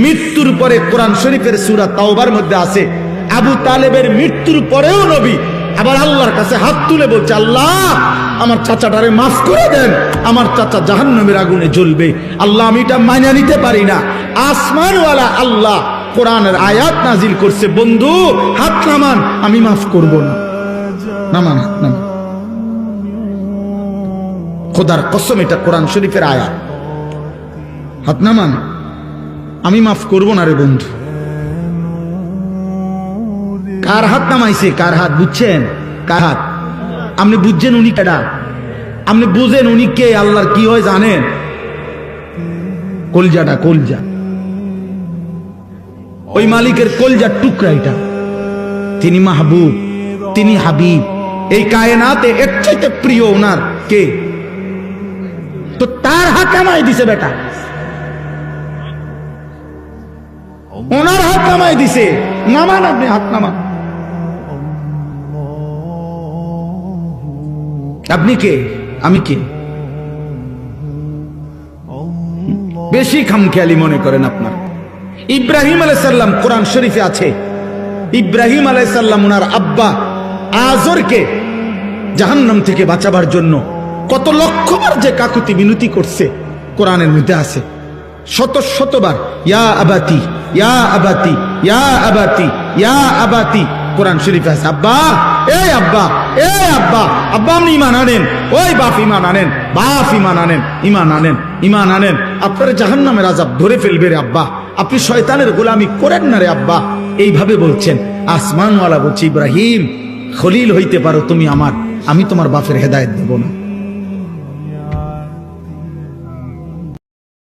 মৃত্যুর পরে কোরআন শরীফের সূরা তাওবার মধ্যে আছে আবু তালেবের মৃত্যুর পরেও নবী আবার আল্লাহর কাছে হাত তুলে বলছে, আল্লাহ আমার চাচাটারে মাফ করে দেন, আমার চাচা জাহান্নামের আগুনে জ্বলবে। আল্লাহ আমি এটা মাইনা নিতে পারি না। আসমানওয়ালা আল্লাহ কোরআনের আয়াত নাজিল করছে, বন্ধু হাত নামান, আমি মাফ করব না। নামান, হাত নামান। খোদার কসম এটা কোরআন শরীফের আয়াত। হাত নামান, আমি মাফ করব না রে বন্ধু। কার হাত নামাইছে? কার হাত বুঝছেন? কার হাত? আপনি বুঝছেন উনি কেডা? আপনি বুঝেন উনি কে? আল্লাহর কি হয় জানেন? কলজাটা, কলজা, ওই মালিকের কলজার টুকরা এটা। তিনি মাহবুব, তিনি হাবিব। এই কায়নাতে এর চাইতে প্রিয় ওনার কে? তো তার হাত নামাই দিছে বেটা, ওনার হাত নামাই দিছে। নামান, আপনি হাত নামান। আপনি কে? আমি কে? বেশি খামখেয়ালি মনে করেন আপনার। ইব্রাহিম আলাইহিস সালাম কোরআন শরীফে আছে, ইব্রাহিম আলাইহিস সালাম ওনার আব্বা আজরকে জাহান্নাম থেকে বাঁচাবার জন্য কত লক্ষবার যে কাকুতি মিনতি করছে কোরআনের মধ্যে আছে। শত শতবার ইয়া আবাতি, ইয়া আবাতি, ইয়া আবাতি, ইয়া আবাতি কোরআন শরীফে আছে। আব্বা, এই আব্বা, এই আব্বা, আব্বা আপনি ইমান আনেন। ওই বাপ ইমান আনেন, বাপ ইমান আনেন, ইমান আনেন, ইমান আনেন। আপনার জাহান্নামের আযাব ধরে ফেলবে রে আব্বা, আপনি শয়তানের গোলামি করেন না রে আব্বা। এইভাবে বলছেন। আসমানওয়ালা বলছে, ইব্রাহিম খলিল হইতে পারো তুমি আমার, আমি তোমার বাপের হেদায়েত দেব না।